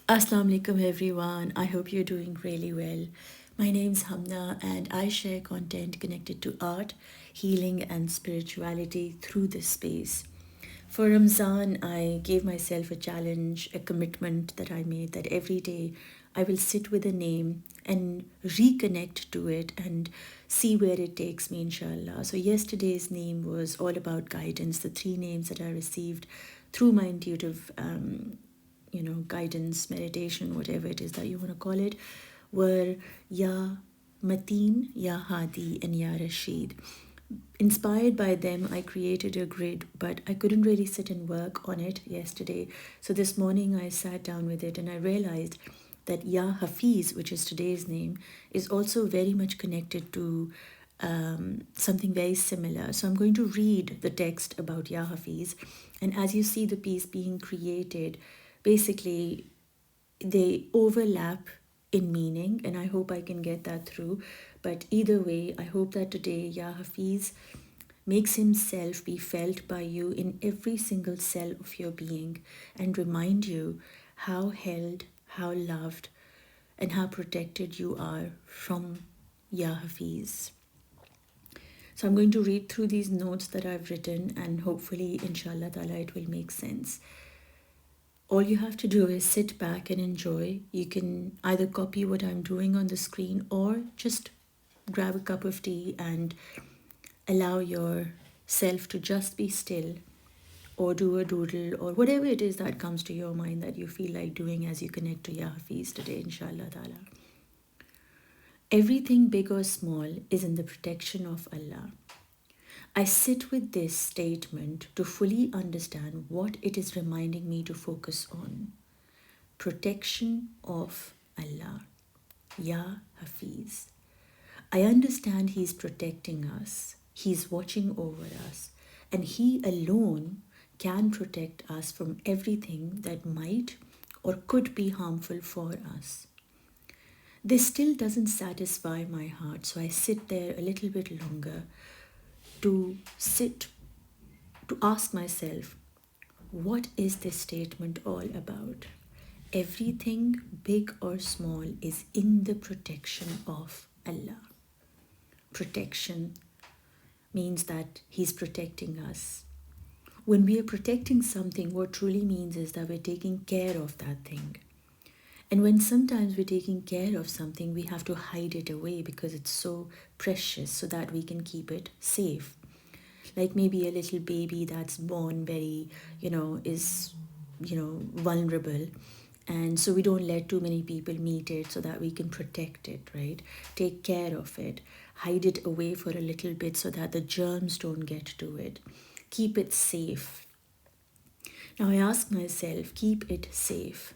Assalamu alaikum everyone. I hope you're doing really well. My name's HUMNA and I share content connected to art, healing and spirituality through this space. For Ramzan, I gave myself a challenge, a commitment that I made that every day I will sit with a name and reconnect to it and see where it takes me, inshallah. So, yesterday's name was all about guidance, the three names that I received through my intuitive guidance, meditation, whatever it is that you want to call it, were Ya Mateen, Ya Hadi, and Ya Rashid. Inspired by them, I created a grid, but I couldn't really sit and work on it yesterday. So this morning I sat down with it and I realized that Ya Hafiz, which is today's name, is also very much connected to something very similar. So I'm going to read the text about Ya Hafiz. And as you see the piece being created, basically they overlap in meaning, and I hope I can get that through. But either way, I hope that today Ya Hafiz makes himself be felt by you in every single cell of your being and remind you how held, how loved, and how protected you are from Ya Hafiz. So I'm going to read through these notes that I've written, and hopefully, inshallah ta'ala, it will make sense. All you have to do is sit back and enjoy. You can either copy what I'm doing on the screen or just grab a cup of tea and allow yourself to just be still, or do a doodle, or whatever it is that comes to your mind that you feel like doing as you connect to Ya Hafiz today, inshallah ta'ala. Everything big or small is in the protection of Allah. I sit with this statement to fully understand what it is reminding me to focus on. Protection of Allah. Ya Hafiz. I understand He's protecting us, He's watching over us, and He alone can protect us from everything that might or could be harmful for us. This still doesn't satisfy my heart, so I sit there a little bit longer to ask myself, what is this statement all about? Everything, big or small, is in the protection of Allah. Protection means that He's protecting us. When we are protecting something, what truly means is that we're taking care of that thing. And when sometimes we're taking care of something, we have to hide it away because it's so precious so that we can keep it safe. Like maybe a little baby that's born very, is, vulnerable. And so we don't let too many people meet it so that we can protect it, right? Take care of it, hide it away for a little bit so that the germs don't get to it. Keep it safe. Now I ask myself, keep it safe.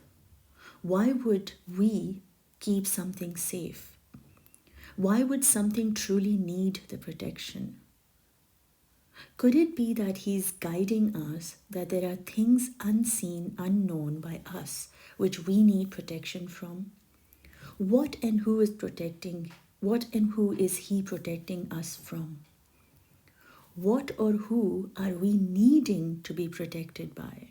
Why would we keep something safe? Why would something truly need the protection? Could it be that He's guiding us, that there are things unseen, unknown by us, which we need protection from? What and who is He protecting us from? What or who are we needing to be protected by?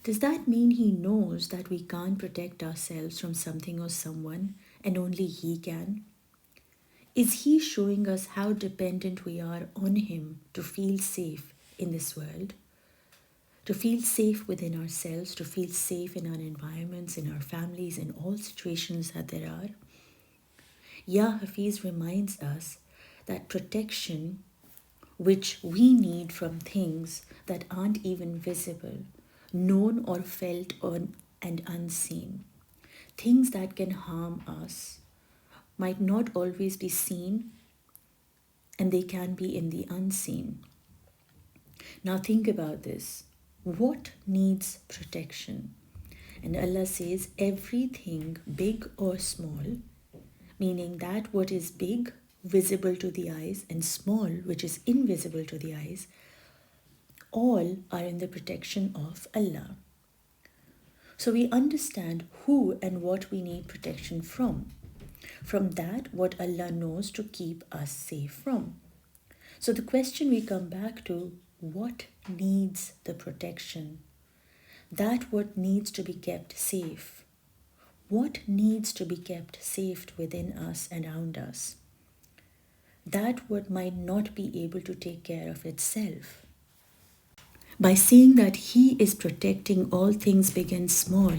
Does that mean He knows that we can't protect ourselves from something or someone and only He can? Is He showing us how dependent we are on Him to feel safe in this world? To feel safe within ourselves, to feel safe in our environments, in our families, in all situations that there are? Ya Hafiz reminds us that protection, which we need from things that aren't even visible, known or felt and unseen, things that can harm us, might not always be seen, and they can be in the unseen. Now think about this. What needs protection? And Allah says everything, big or small, meaning that what is big, visible to the eyes, and small, which is invisible to the eyes, all are in the protection of Allah. So we understand who and what we need protection from. From that, what Allah knows to keep us safe from. So the question we come back to, what needs the protection? that what needs to be kept safe. What needs to be kept safe within us and around us? That what might not be able to take care of itself. By saying that He is protecting all things big and small,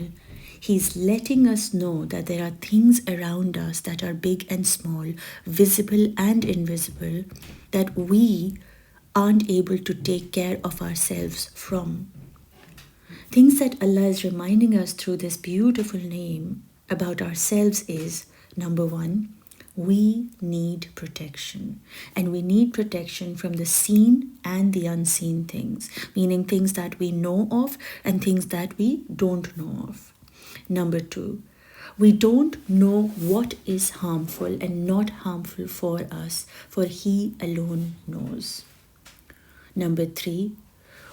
He's letting us know that there are things around us that are big and small, visible and invisible, that we aren't able to take care of ourselves from. Things that Allah is reminding us through this beautiful name about ourselves is, number one, we need protection. And we need protection from the seen and the unseen things, meaning things that we know of and things that we don't know of. Number two, we don't know what is harmful and not harmful for us, for He alone knows. Number three,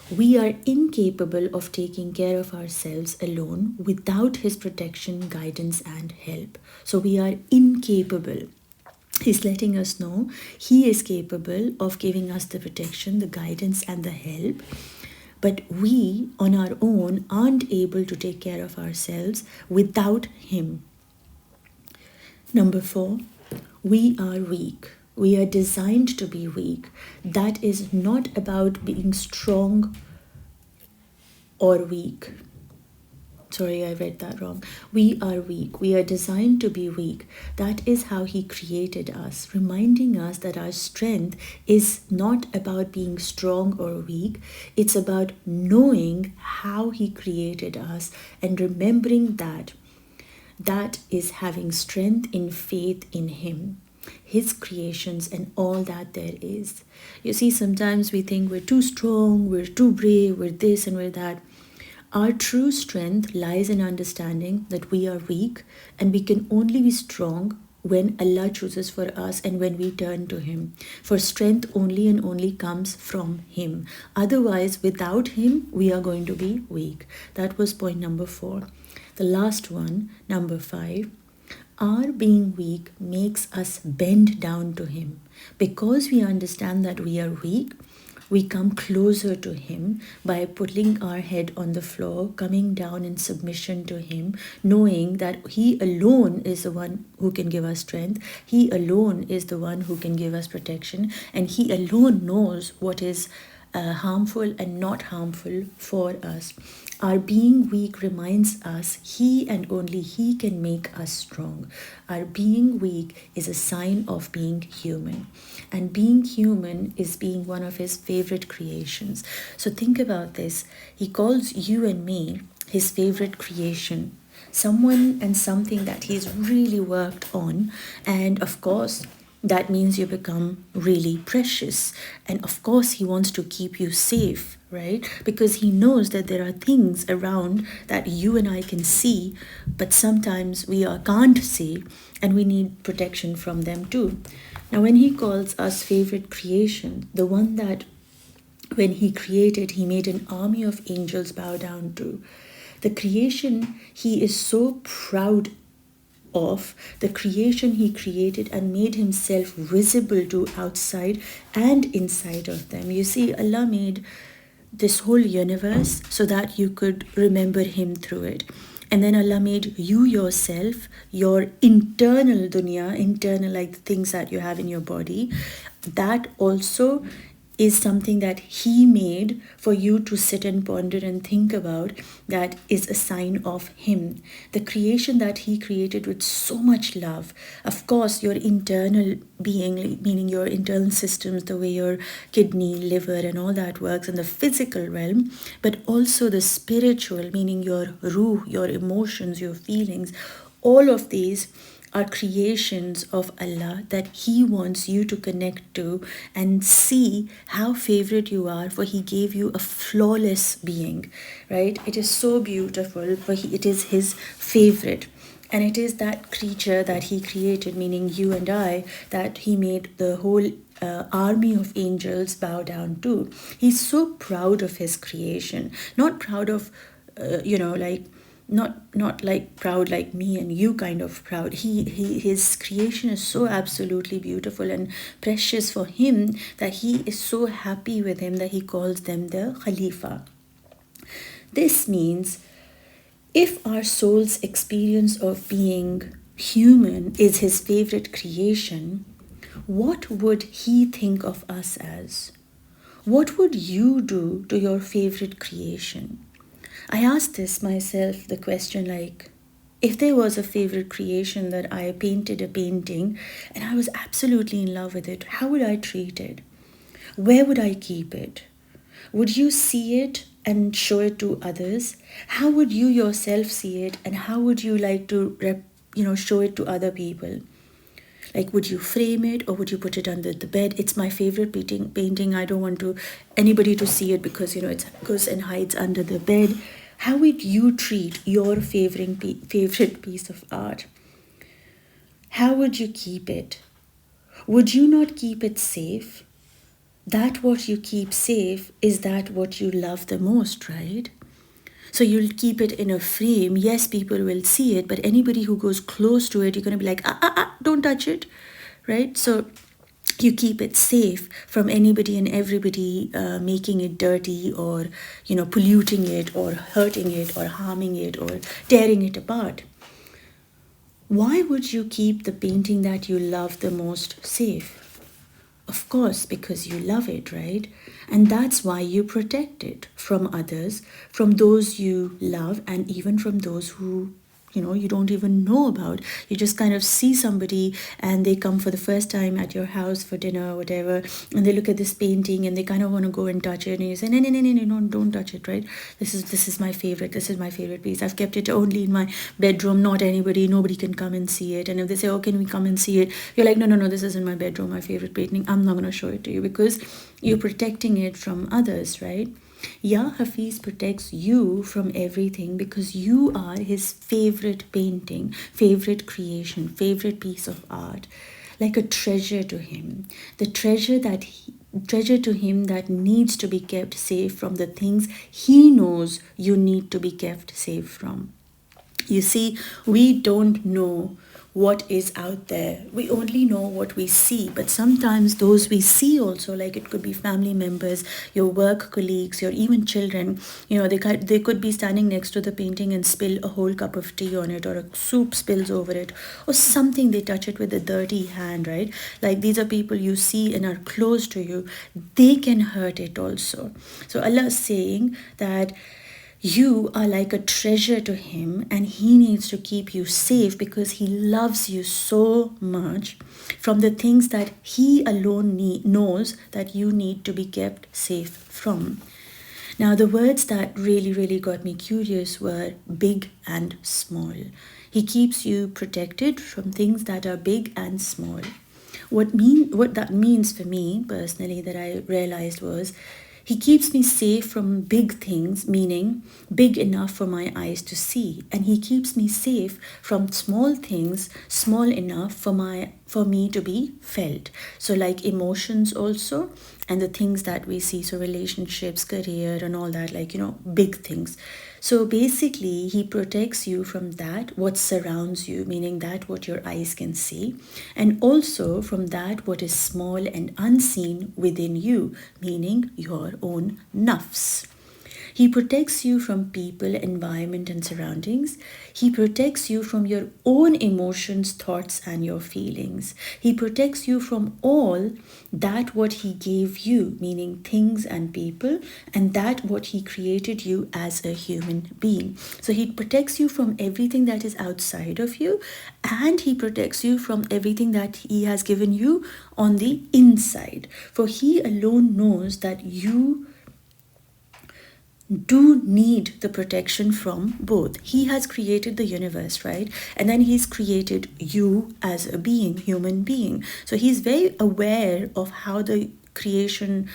we are incapable of taking care of ourselves alone without His protection, guidance, and help. So we are incapable. He's letting us know He is capable of giving us the protection, the guidance, and the help. But we, on our own, aren't able to take care of ourselves without Him. Number four, we are weak. We are designed to be weak. That is not about being strong or weak. Sorry, I read that wrong. We are weak. We are designed to be weak. That is how He created us, reminding us that our strength is not about being strong or weak. It's about knowing how He created us and remembering that. That is having strength in faith in Him, His creations, and all that there is. You see, sometimes we think we're too strong, we're too brave, we're this and we're that. Our true strength lies in understanding that we are weak and we can only be strong when Allah chooses for us and when we turn to Him. For strength only and only comes from Him. Otherwise, without Him, we are going to be weak. That was point number 4. The last one, number 5. Our being weak makes us bend down to Him. Because we understand that we are weak, we come closer to Him by putting our head on the floor, coming down in submission to Him, knowing that He alone is the one who can give us strength. He alone is the one who can give us protection. And He alone knows what is harmful and not harmful for us. Our being weak reminds us He and only He can make us strong. Our being weak is a sign of being human. And being human is being one of His favorite creations. So think about this. He calls you and me His favorite creation. Someone and something that He's really worked on. And of course, that means you become really precious. And of course, He wants to keep you safe, right? Because He knows that there are things around that you and I can see, but sometimes we can't see, and we need protection from them too. Now, when He calls us favorite creation, the one that when He created, He made an army of angels bow down to. The creation He is so proud of, the creation He created and made Himself visible to outside and inside of them. You see, Allah made this whole universe so that you could remember Him through it. And then Allah made you yourself, your internal dunya, internal like the things that you have in your body. That also is something that He made for you to sit and ponder and think about. That is a sign of Him. The creation that He created with so much love. Of course, your internal being, meaning your internal systems, the way your kidney, liver and all that works in the physical realm, but also the spiritual, meaning your ruh, your emotions, your feelings. All of these are creations of Allah that He wants you to connect to and see how favorite you are, for He gave you a flawless being, right? It is so beautiful, for it is His favorite. And it is that creature that He created, meaning you and I, that He made the whole army of angels bow down to. He's so proud of His creation, not proud of, not like proud like me and you kind of proud. His creation is so absolutely beautiful and precious for Him that He is so happy with Him that He calls them the Khalifa. This means if our soul's experience of being human is his favorite creation, what would he think of us as? What would you do to your favorite creation? I asked this myself the question, like, if there was a favorite creation that I painted a painting and I was absolutely in love with it, how would I treat it? Where would I keep it? Would you see it and show it to others? How would you yourself see it, and how would you like to show it to other people? Like, would you frame it or would you put it under the bed? It's my favorite painting. I don't want anybody to see it because it goes and hides under the bed. How would you treat your favorite piece of art? How would you keep it? Would you not keep it safe? That what you keep safe is that what you love the most, right? So you'll keep it in a frame. Yes, people will see it, but anybody who goes close to it, you're going to be like, don't touch it, right? So you keep it safe from anybody and everybody making it dirty or, polluting it or hurting it or harming it or tearing it apart. Why would you keep the painting that you love the most safe? Of course, because you love it, right? And that's why you protect it from others, from those you love, and even from those who, you don't even know about. You just kind of see somebody and they come for the first time at your house for dinner or whatever, and they look at this painting and they kind of want to go and touch it, and you say, no, don't touch it, right? This is my favorite. This is my favorite piece. I've kept it only in my bedroom. Nobody can come and see it. And if they say, oh, can we come and see it? You're like, no, this is in my bedroom, my favorite painting. I'm not going to show it to you because you're protecting it from others, right? Ya Hafiz protects you from everything because you are his favorite painting, favorite creation, favorite piece of art, like a treasure to him. The treasure to him that needs to be kept safe from the things he knows you need to be kept safe from. You see, we don't know what is out there. We only know what we see, but sometimes those we see also, like it could be family members, your work colleagues, your even children, they could be standing next to the painting and spill a whole cup of tea on it, or a soup spills over it, or something, they touch it with a dirty hand, right? Like, these are people you see and are close to you. They can hurt it also. So Allah is saying that you are like a treasure to him, and he needs to keep you safe because he loves you so much from the things that he alone knows that you need to be kept safe from. Now, the words that really, really got me curious were big and small. He keeps you protected from things that are big and small. What that means for me personally, that I realized, was he keeps me safe from big things, meaning big enough for my eyes to see. And he keeps me safe from small things, small enough for me to be felt. So like emotions also, and the things that we see, so relationships, career, and all that, like, big things. So basically, he protects you from that, what surrounds you, meaning that what your eyes can see, and also from that what is small and unseen within you, meaning your own nafs. He protects you from people, environment, and surroundings. He protects you from your own emotions, thoughts, and your feelings. He protects you from all that what he gave you, meaning things and people, and that what he created you as a human being. So he protects you from everything that is outside of you, and he protects you from everything that he has given you on the inside. For he alone knows that you do need the protection from both. He has created the universe, right? And then he's created you as a being, human being. So he's very aware of how the creation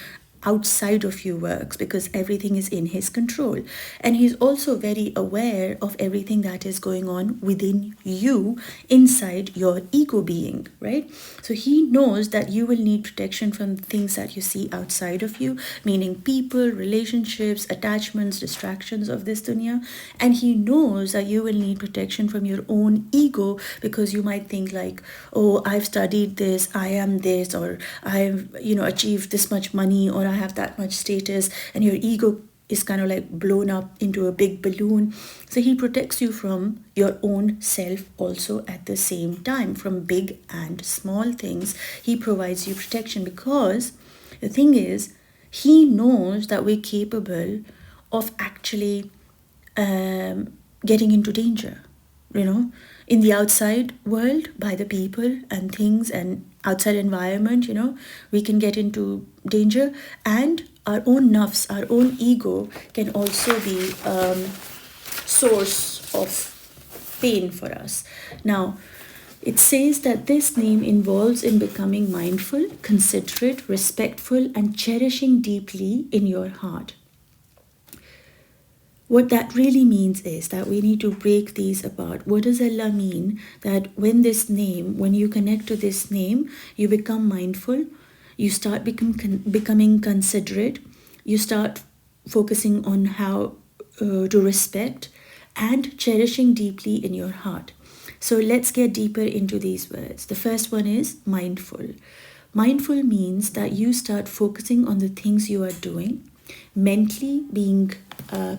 outside of you works, because everything is in his control. And he's also very aware of everything that is going on within you, inside your ego being, right? So he knows that you will need protection from the things that you see outside of you, meaning people, relationships, attachments, distractions of this dunya. And he knows that you will need protection from your own ego, because you might think like, oh, I've studied this, I am this, or I've achieved this much money, or I have that much status, and your ego is kind of like blown up into a big balloon. So he protects you from your own self also at the same time, from big and small things. He provides you protection because the thing is, he knows that we're capable of actually getting into danger, you know, in the outside world, by the people and things and outside environment, you know, we can get into danger, and our own nafs, our own ego can also be source of pain for us. Now, it says that this name involves in becoming mindful, considerate, respectful, and cherishing deeply in your heart. What that really means is that we need to break these apart. What does Allah mean? That when you connect to this name, you become mindful, you start becoming considerate, you start focusing on how to respect and cherishing deeply in your heart. So let's get deeper into these words. The first one is mindful. Mindful means that you start focusing on the things you are doing, mentally being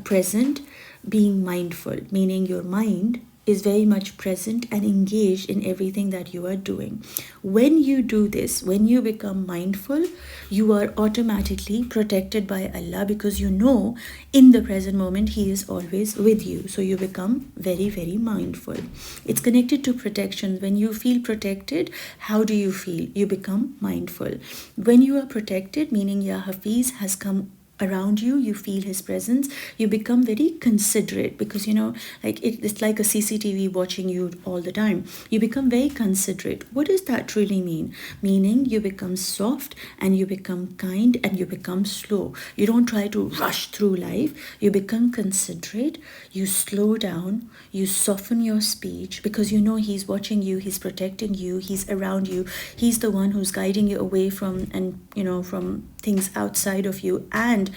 present, being mindful, meaning your mind is very much present and engaged in everything that you are doing. When you do this, when you become mindful, you are automatically protected by Allah, because you know in the present moment He is always with you. So you become very, very mindful. It's connected to protection. When you feel protected, how do you feel? You become mindful. When you are protected, meaning Ya Hafiz has come around you, you feel His presence, you become very considerate, because you know, like it's like a CCTV watching you all the time. You become very considerate. What does that really mean? Meaning you become soft and you become kind and you become slow. You don't try to rush through life. You become considerate, you slow down, you soften your speech, because you know He's watching you, He's protecting you, He's around you, He's the one who's guiding you away from, and you know, from things outside of you and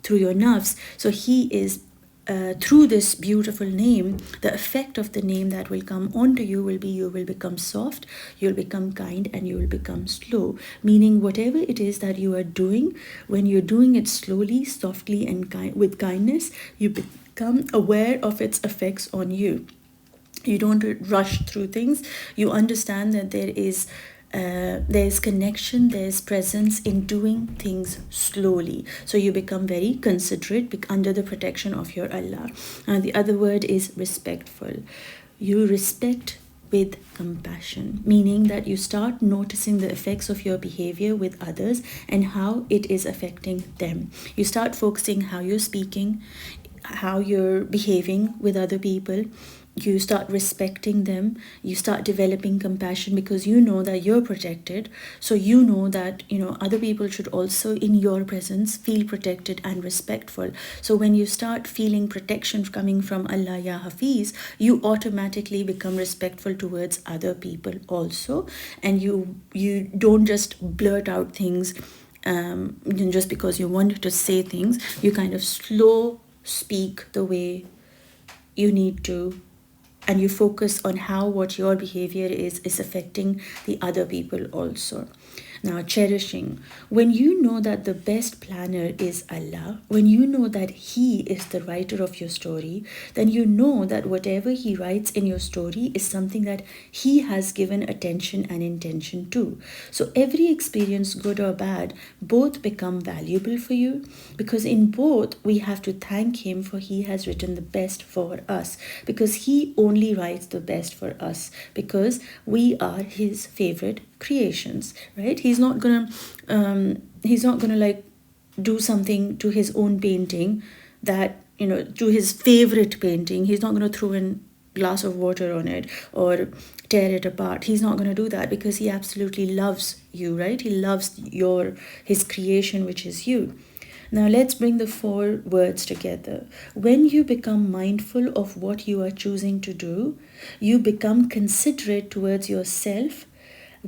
through your nerves. So He is through this beautiful name, the effect of the name that will come onto you will be, you will become soft, you'll become kind, and you will become slow. Meaning whatever it is that you are doing, when you're doing it slowly, softly, and with kindness, you become aware of its effects on you. You don't rush through things. You understand that there's connection, there's presence in doing things slowly. So you become very considerate under the protection of your Allah. And the other word is respectful. You respect with compassion, meaning that you start noticing the effects of your behavior with others and how it is affecting them. You start focusing how you're speaking, how you're behaving with other people. You start respecting them, you start developing compassion, because you know that you're protected. So you know that, you know, other people should also in your presence feel protected and respectful. So when you start feeling protection coming from Allah Ya Hafiz, you automatically become respectful towards other people also. And you don't just blurt out things just because you want to say things. You kind of slow speak the way you need to, and you focus on how what your behavior is affecting the other people also. Now, cherishing. When you know that the best planner is Allah, when you know that He is the writer of your story, then you know that whatever He writes in your story is something that He has given attention and intention to. So every experience, good or bad, both become valuable for you, because in both we have to thank Him, for He has written the best for us, because He only writes the best for us, because we are His favorite creations, right? He's not gonna like do something to His own painting that, you know, to His favorite painting. He's not gonna throw in glass of water on it or tear it apart. He's not gonna do that, because He absolutely loves you, right? He loves His creation, which is you. Now let's bring the 4 words together. When you become mindful of what you are choosing to do, you become considerate towards yourself,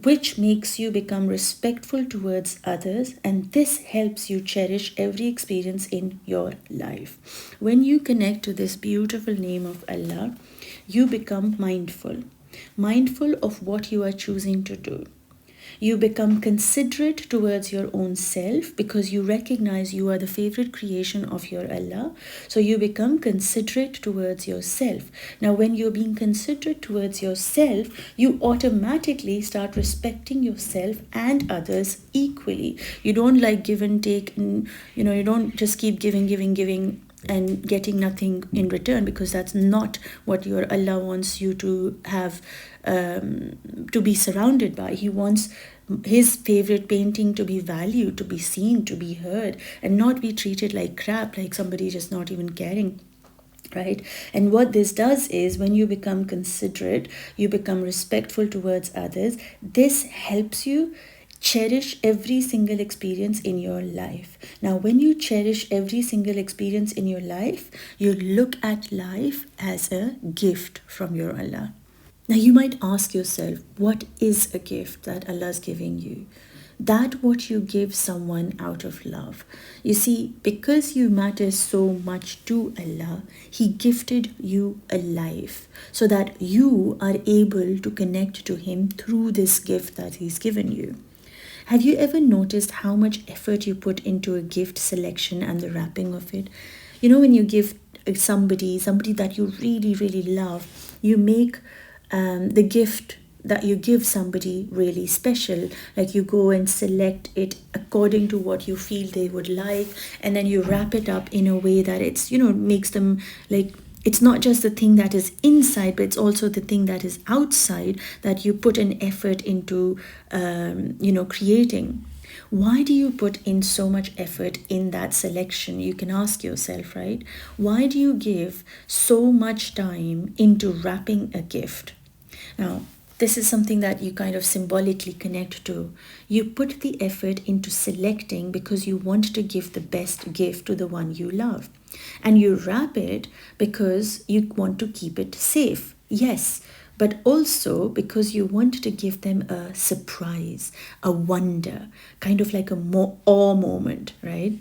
which makes you become respectful towards others, and this helps you cherish every experience in your life. When you connect to this beautiful name of Allah, you become mindful of what you are choosing to do. You become considerate towards your own self because you recognize you are the favorite creation of your Allah. So you become considerate towards yourself. Now, when you're being considerate towards yourself, you automatically start respecting yourself and others equally. You don't like give and take, and you don't just keep giving and getting nothing in return, because that's not what your Allah wants you to have, to be surrounded by. He wants his favorite painting to be valued, to be seen, to be heard, and not be treated like crap, like somebody just not even caring. Right? And what this does is, when you become considerate, you become respectful towards others. This helps you cherish every single experience in your life. Now, when you cherish every single experience in your life, you look at life as a gift from your Allah. Now, you might ask yourself, what is a gift that Allah is giving you? That what you give someone out of love. You see, because you matter so much to Allah, He gifted you a life so that you are able to connect to Him through this gift that He's given you. Have you ever noticed how much effort you put into a gift selection and the wrapping of it? When you give somebody that you really, really love, you make the gift that you give somebody really special. Like, you go and select it according to what you feel they would like, and then you wrap it up in a way that it's, makes them like, it's not just the thing that is inside, but it's also the thing that is outside that you put an effort into, creating. Why do you put in so much effort in that selection? You can ask yourself, right? Why do you give so much time into wrapping a gift? Now, this is something that you kind of symbolically connect to. You put the effort into selecting because you want to give the best gift to the one you love. And you wrap it because you want to keep it safe. Yes, but also because you want to give them a surprise, a wonder, kind of like a awe moment, right?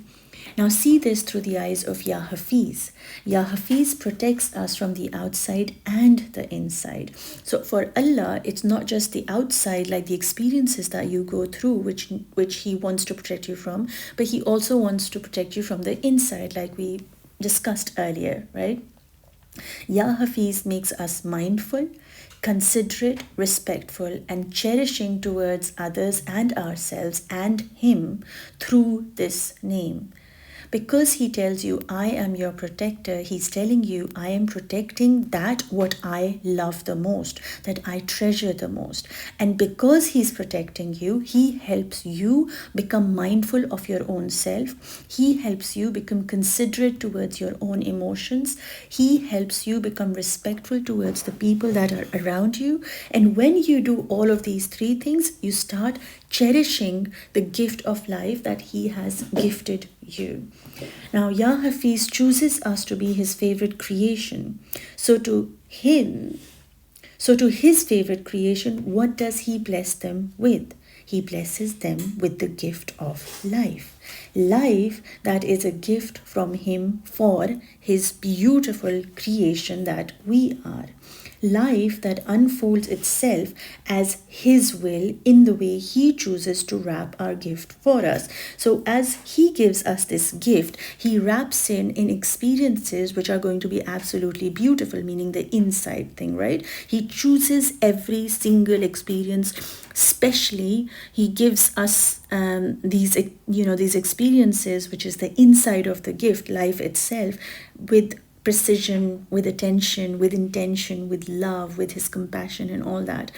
Now, see this through the eyes of Ya Hafiz. Ya Hafiz protects us from the outside and the inside. So for Allah, it's not just the outside, like the experiences that you go through, which He wants to protect you from, but He also wants to protect you from the inside, like we discussed earlier, right? Ya Hafiz makes us mindful, considerate, respectful, and cherishing towards others and ourselves and Him through this name. Because He tells you, I am your protector, He's telling you, I am protecting that what I love the most, that I treasure the most. And because He's protecting you, He helps you become mindful of your own self. He helps you become considerate towards your own emotions. He helps you become respectful towards the people that are around you. And when you do all of these three things, you start cherishing the gift of life that He has gifted you. Now, Ya Hafiz chooses us to be His favorite creation. So to His favorite creation, what does He bless them with? He blesses them with the gift of life. Life that is a gift from Him for His beautiful creation that we are. Life that unfolds itself as His will in the way He chooses to wrap our gift for us. So as He gives us this gift, He wraps in experiences which are going to be absolutely beautiful, meaning the inside thing, right? He chooses every single experience. Especially, He gives us these experiences, which is the inside of the gift, life itself, with precision, with attention, with intention, with love, with His compassion and all that.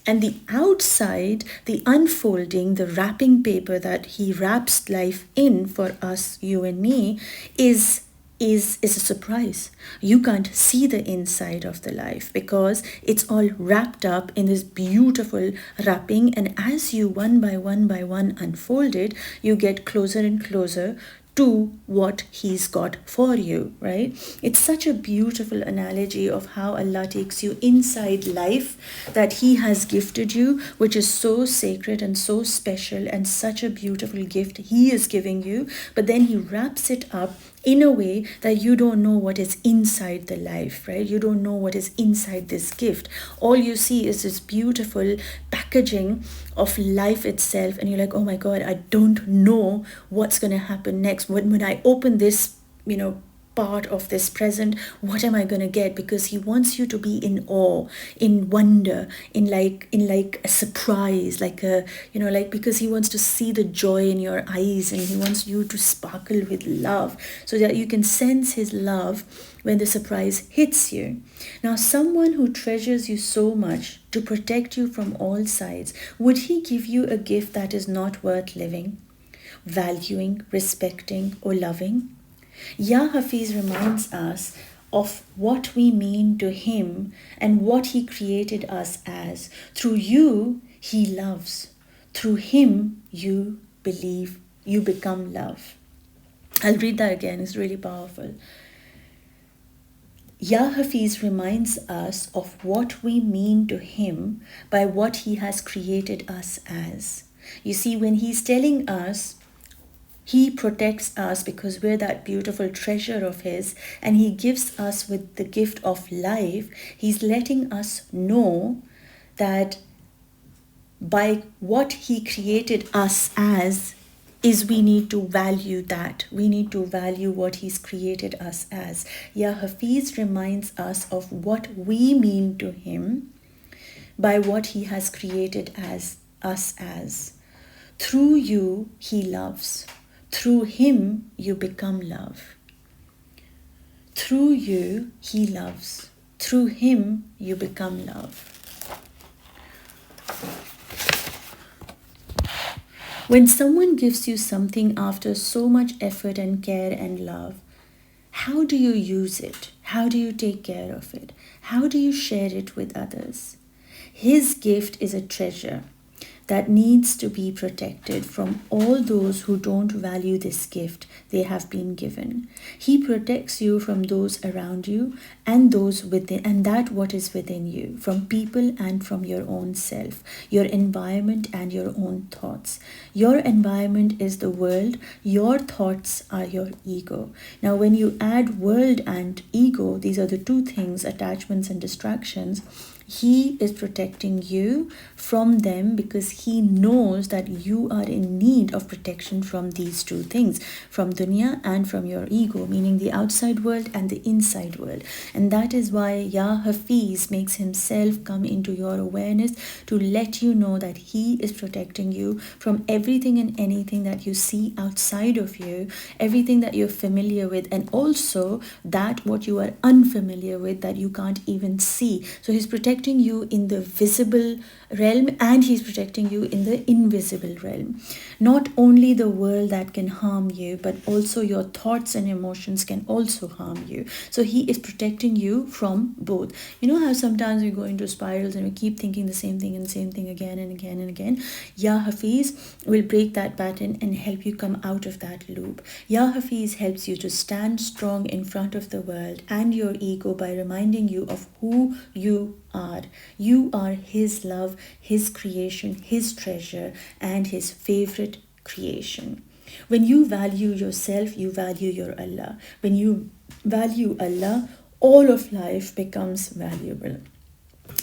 And the outside, the unfolding, the wrapping paper that He wraps life in for us, you and me, is a surprise. You can't see the inside of the life because it's all wrapped up in this beautiful wrapping. And as you one by one unfold it, you get closer and closer to what He's got for you, right? It's such a beautiful analogy of how Allah takes you inside life that He has gifted you, which is so sacred and so special and such a beautiful gift He is giving you, but then He wraps it up in a way that you don't know what is inside the life, right? You don't know what is inside this gift. All you see is this beautiful packaging of life itself, and you're like, oh my God, I don't know what's going to happen next. When I open this, part of this present, what am I going to get? Because he wants you to be in awe, in wonder, in like a surprise, like a, because he wants to see the joy in your eyes, and he wants you to sparkle with love so that you can sense his love when the surprise hits you. Now, someone who treasures you so much to protect you from all sides, would he give you a gift that is not worth living, valuing, respecting, or loving? Ya Hafiz reminds us of what we mean to him and what he created us as. Through you, he loves. Through him, you believe, you become love. I'll read that again, it's really powerful. Ya Hafiz reminds us of what we mean to him by what he has created us as. You see, when he's telling us, he protects us because we're that beautiful treasure of his, and he gives us with the gift of life. He's letting us know that by what he created us as is we need to value that. We need to value what he's created us as. Ya Hafiz reminds us of what we mean to him by what he has created us as. Through you, he loves. Through him, you become love. Through you, he loves. Through him, you become love. When someone gives you something after so much effort and care and love, how do you use it? How do you take care of it? How do you share it with others? His gift is a treasure that needs to be protected from all those who don't value this gift they have been given. He protects you from those around you and those within, and that what is within you, from people and from your own self, your environment and your own thoughts. Your environment is the world, your thoughts are your ego. Now, when you add world and ego, these are the two things, attachments and distractions. He is protecting you from them because he knows that you are in need of protection from these two things, from dunya and from your ego, meaning the outside world and the inside world. And that is why Ya Hafiz makes himself come into your awareness to let you know that he is protecting you from everything and anything that you see outside of you, everything that you're familiar with, and also that what you are unfamiliar with that you can't even see. So he's protecting you in the visible realm and he's protecting you in the invisible realm. Not only the world that can harm you, but also your thoughts and emotions can also harm you. So he is protecting you from both. You know how sometimes we go into spirals and we keep thinking the same thing and the same thing again and again and again? Ya Hafiz will break that pattern and help you come out of that loop. Ya Hafiz helps you to stand strong in front of the world and your ego by reminding you of who you are. You are his love, his creation, his treasure, and his favorite creation. When you value yourself, you value your Allah. When you value Allah, all of life becomes valuable.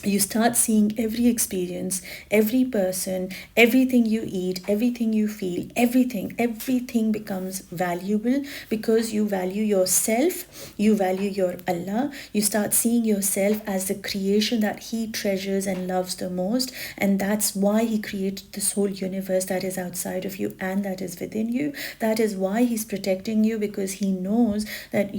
You start seeing every experience, every person, everything you eat, everything you feel, everything becomes valuable because you value yourself, you value your Allah. You start seeing yourself as the creation that he treasures and loves the most, and that's why he created this whole universe that is outside of you and that is within you. That is why he's protecting you, because he knows that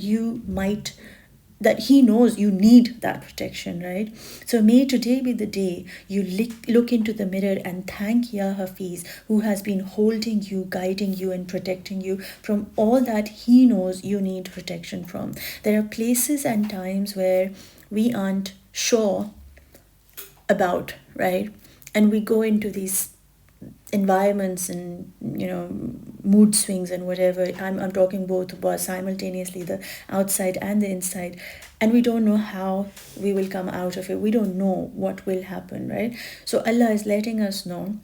he knows you need that protection, right? So may today be the day you look into the mirror and thank Ya Hafiz, who has been holding you, guiding you, and protecting you from all that he knows you need protection from. There are places and times where we aren't sure about, right? And we go into these environments and mood swings and whatever. I'm talking both about simultaneously, the outside and the inside, and we don't know how we will come out of it. We don't know what will happen, right? So Allah is letting us know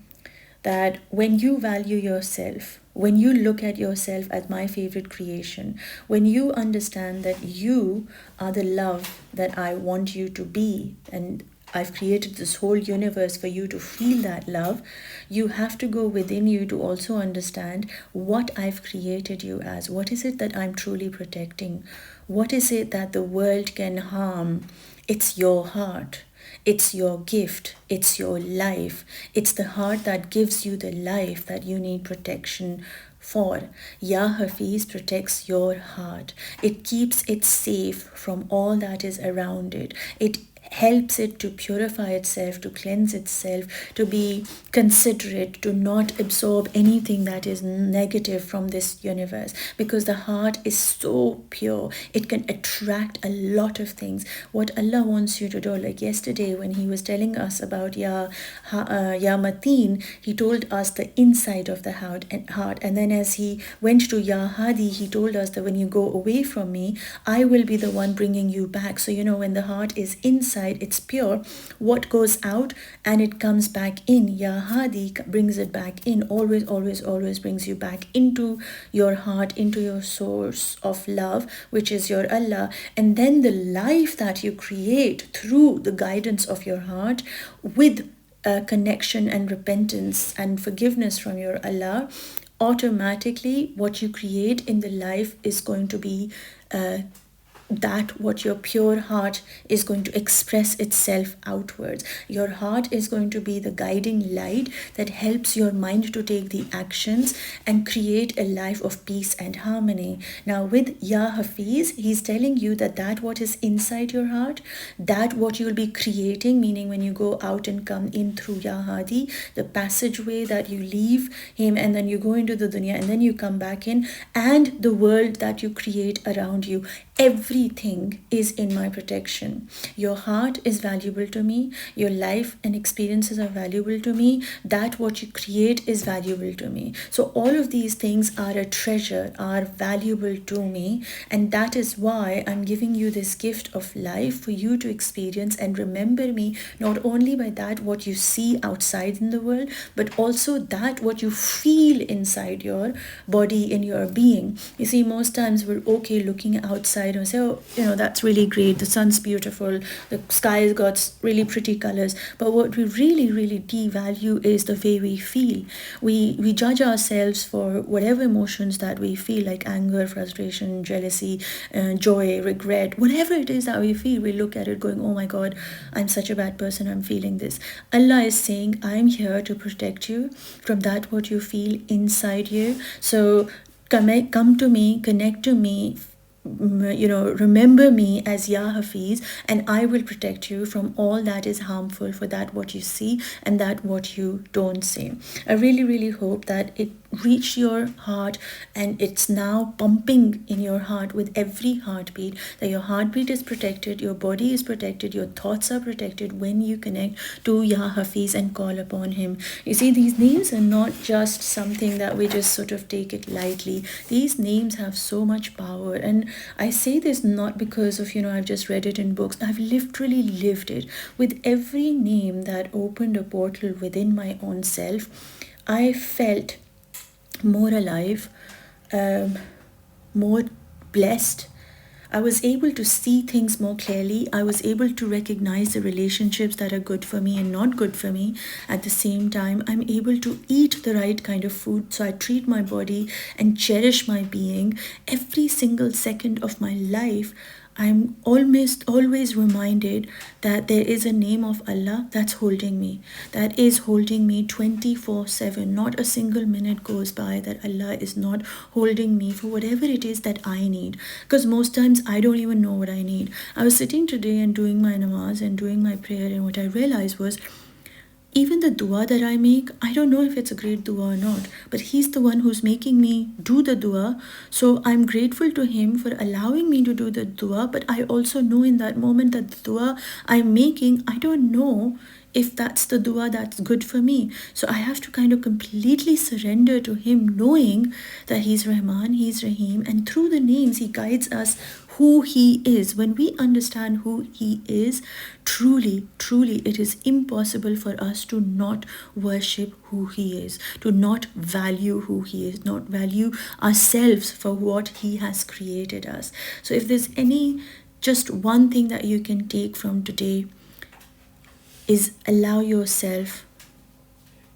that when you value yourself, when you look at yourself as my favorite creation, when you understand that you are the love that I want you to be, and I've created this whole universe for you to feel that love, you have to go within you to also understand what I've created you as. What is it that I'm truly protecting? What is it that the world can harm? It's your heart. It's your gift. It's your life. It's the heart that gives you the life that you need protection for. Ya Hafiz protects your heart. It keeps it safe from all that is around it. It helps it to purify itself, to cleanse itself, to be considerate, to not absorb anything that is negative from this universe, because the heart is so pure, it can attract a lot of things. What Allah wants you to do, like yesterday when he was telling us about Ya Mateen, he told us the inside of the heart, and then as he went to Ya Hadi, he told us that when you go away from me, I will be the one bringing you back. So when the heart is inside, it's pure. What goes out and it comes back in, Ya Hadi brings it back in. Always, always, always brings you back into your heart, into your source of love, which is your Allah. And then the life that you create through the guidance of your heart, with connection and repentance and forgiveness from your Allah, automatically what you create in the life is going to be that what your pure heart is going to express itself outwards. Your heart is going to be the guiding light that helps your mind to take the actions and create a life of peace and harmony. Now with Ya Hafiz, he's telling you that what is inside your heart, that what you'll be creating, meaning when you go out and come in through Ya Hadi, the passageway that you leave him and then you go into the dunya and then you come back in, and the world that you create around you, everything is in my protection. Your heart is valuable to me. Your life and experiences are valuable to me. That what you create is valuable to me. So all of these things are a treasure, are valuable to me. And that is why I'm giving you this gift of life for you to experience and remember me, not only by that what you see outside in the world, but also that what you feel inside your body, in your being. You see, most times we're okay looking outside and say, oh, that's really great, the sun's beautiful, the sky's got really pretty colors, but what we really, really devalue is the way we feel. We judge ourselves for whatever emotions that we feel, like anger, frustration, jealousy, joy, regret, whatever it is that we feel, we look at it going, oh my God, I'm such a bad person, I'm feeling this. Allah is saying, I'm here to protect you from that what you feel inside you. So come to me, connect to me, remember me as Ya Hafiz, and I will protect you from all that is harmful, for that what you see and that what you don't see. I really, really hope that it reached your heart and it's now pumping in your heart with every heartbeat, that your heartbeat is protected, your body is protected, your thoughts are protected when you connect to Ya Hafiz and call upon him. You see, these names are not just something that we just sort of take it lightly. These names have so much power, and I say this not because of, I've just read it in books. I've literally lived it. With every name that opened a portal within my own self, I felt more alive, more blessed. I was able to see things more clearly. I was able to recognize the relationships that are good for me and not good for me. At the same time, I'm able to eat the right kind of food. So I treat my body and cherish my being. Every single second of my life, I'm almost always reminded that there is a name of Allah that's holding me, that is holding me 24/7. Not a single minute goes by that Allah is not holding me for whatever it is that I need. Because most times I don't even know what I need. I was sitting today and doing my namaz and doing my prayer, and what I realized was, even the dua that I make, I don't know if it's a great dua or not, but he's the one who's making me do the dua. So I'm grateful to him for allowing me to do the dua, but I also know in that moment that the dua I'm making, I don't know if that's the dua that's good for me. So I have to kind of completely surrender to him, knowing that he's Rahman, he's Rahim, and through the names he guides us who he is. When we understand who he is, truly, truly, it is impossible for us to not worship who he is, to not value who he is, not value ourselves for what he has created us. So if there's just one thing that you can take from today, is allow yourself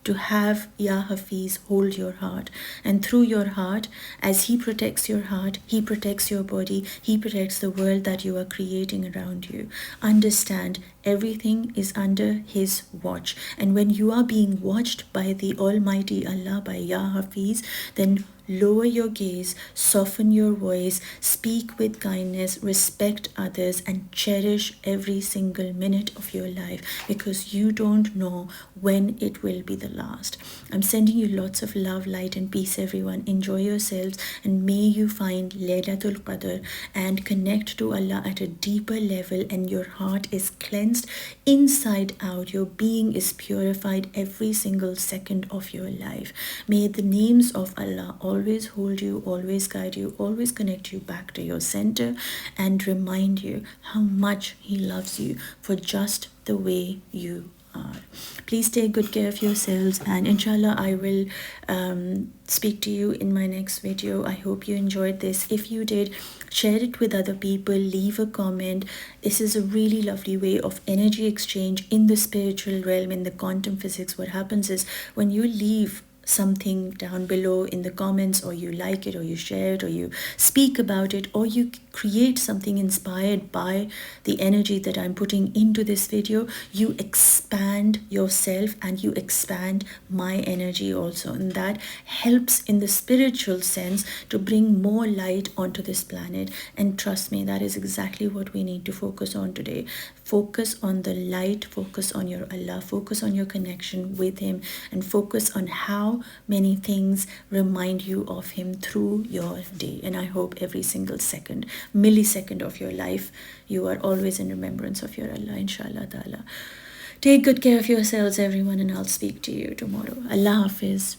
to have Ya Hafiz hold your heart. And through your heart, as He protects your heart, He protects your body, He protects the world that you are creating around you. Understand, everything is under His watch. And when you are being watched by the Almighty Allah, by Ya Hafiz, then lower your gaze, soften your voice, speak with kindness, respect others, and cherish every single minute of your life, because you don't know when it will be the last. I'm sending you lots of love, light, and peace, everyone. Enjoy yourselves, and may you find Laylatul Qadr and connect to Allah at a deeper level, and your heart is cleansed inside out. Your being is purified every single second of your life. May the names of Allah always hold you, always guide you, always connect you back to your center, and remind you how much He loves you for just the way you are. Please take good care of yourselves, and inshallah I will speak to you in my next video. I hope you enjoyed this. If you did, share it with other people, leave a comment. This is a really lovely way of energy exchange in the spiritual realm, in the quantum physics. What happens is, when you leave something down below in the comments, or you like it, or you share it, or you speak about it, or you create something inspired by the energy that I'm putting into this video, you expand yourself and you expand my energy also, and that helps in the spiritual sense to bring more light onto this planet. And trust me, that is exactly what we need to focus on today. Focus on the light, focus on your Allah, focus on your connection with Him, and focus on how many things remind you of Him through your day. And I hope every single second, millisecond of your life, you are always in remembrance of your Allah, inshaAllah ta'ala. Take good care of yourselves, everyone, and I'll speak to you tomorrow. Allah Hafiz.